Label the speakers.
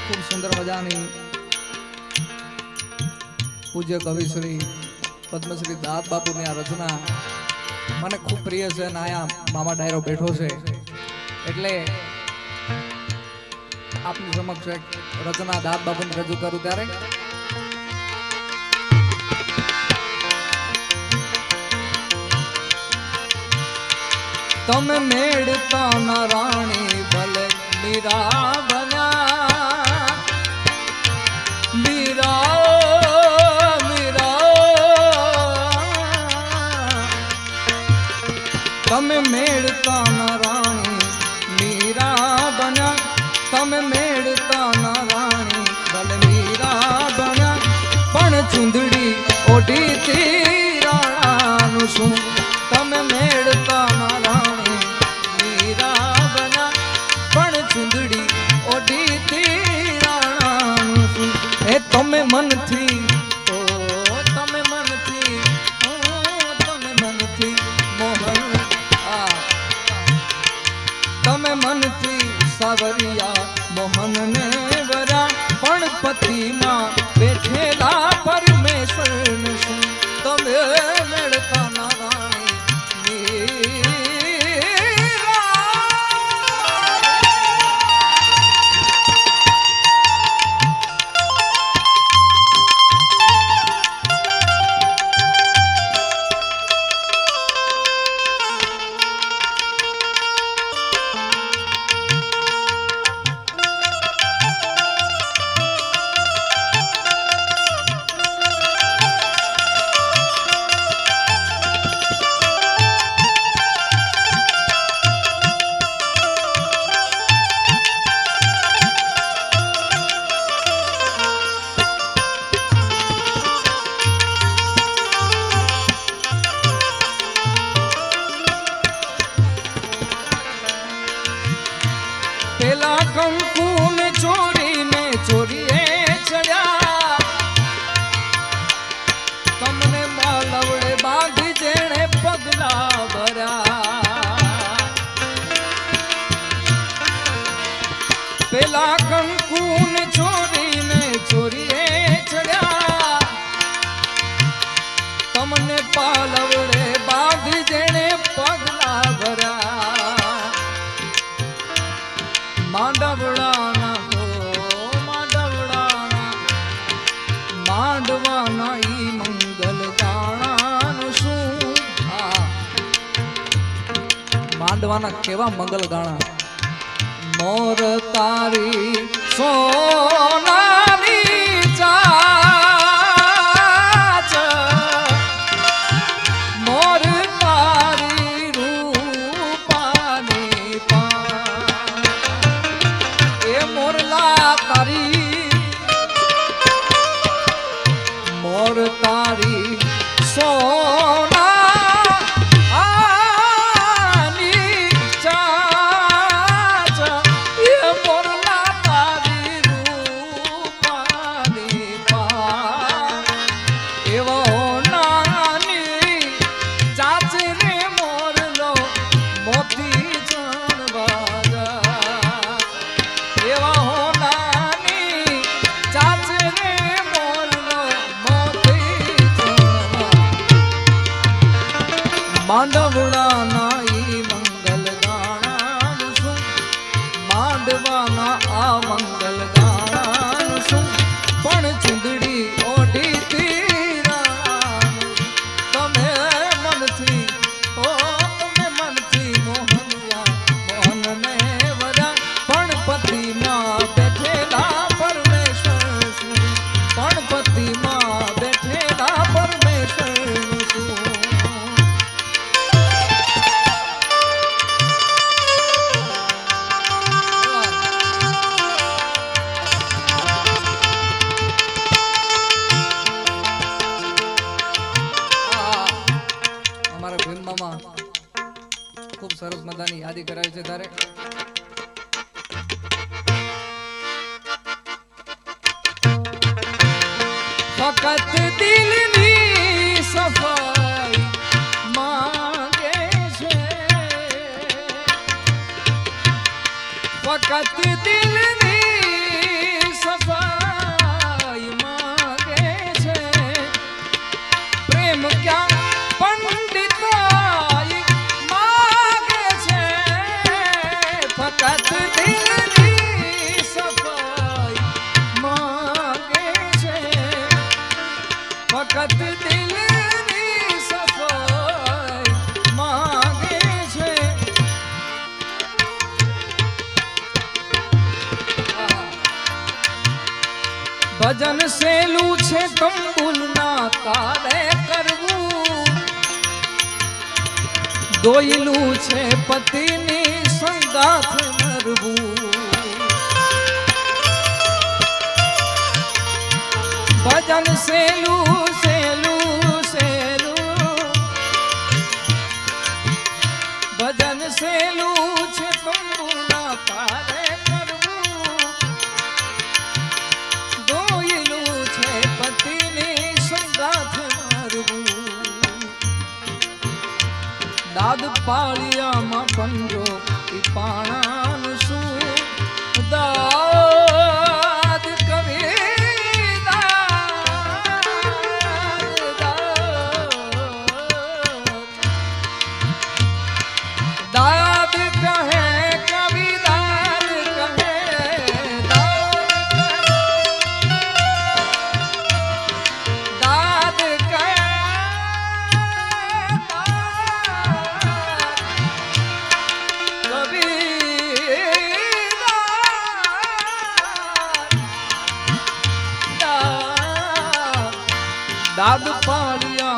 Speaker 1: ખૂબ સુંદર મજાની પૂજ્ય કવિશ્રી પદ્મશ્રી દાદ બાપુની આ રચના મને ખૂબ પ્રિય છે અને આયા મામા ડાયરો બેઠો છે એટલે આપની સમક્ષ એક રચના દાદ બાપુને રજૂ કરું ત્યારે તમે મેળતા ના રાણી ભલે મીરા બન્યા મીરા મીરા તમે મેળતા ના રાણી મીરા બન્યા તમે મેળતા ના રાણી ભલે મીરા બન્યા પણ ચુંદડી ઓઢી રાણાનું શું તમે મેળતા ના રાણી મીરા બન્યા પણ ચુંદડી ઓઢી રાણાનું શું એ તમે મનથી તમે મનથી મોહન તમે મનથી સાવરિયા મોહન ને વરા પણ પતિમાં બેઠેલા પરમેશ્વર શું તમે મેળતા ના પેલા કંકુ ને ચોરીએ ચડ્યા તમને માલવડે બાંધી જેણે પગલા ભર્યા પેલા કંકુ ને ચોરીએ ચડ્યા તમને પાલવડે બાંધી જેણે પગલા ભર્યા માંડવાના ઈ મંગલ ગાણાનું શું માંડવાના કેવા મંગલ ગાણા મોર તારી સોનાની ચાચ મોર તારી રૂપાની મોરલા તારી મોર તારી સોના આની ચાચ એ મોરલા તારી રૂપાની પા એવો નાની ચાચ રે મોરલો મોતી જણવા માંડવડાના ઈ મંગલ ગાણાનું શું માંડવાના આ મંગલ ગાણાનું શું પણ ચુંદડી ઓઢી તીરાનું તમે મનથી મોહનને વરા પણ પતિમાં બેઠેલા પરમેશ્વર શું પણ પતિમાં બેઠેલા પરમેશ્વર શું ખૂબ સરસ મજાની યાદી કરાવી છે તારે ફકત દિલની સફાઈ માંગે છે ફકત દિલની ભજન સેલું છે તંબુલ ના તારે કરવું, દોયલું છે પતિની સંગાથ મરવું. ભજન સેલું સેલું સેલું, ભજન સેલું છે તંબુલ ના તારે કરવું, દોયલું છે પતિની સંગાથ મરવું. દાદ પાળિયામાં પંજો ઈ પાણાનું શું, દાદ કરી દાદ કહે કવિ દાદ કહે, દાદ કહે દાદ પાડ્યા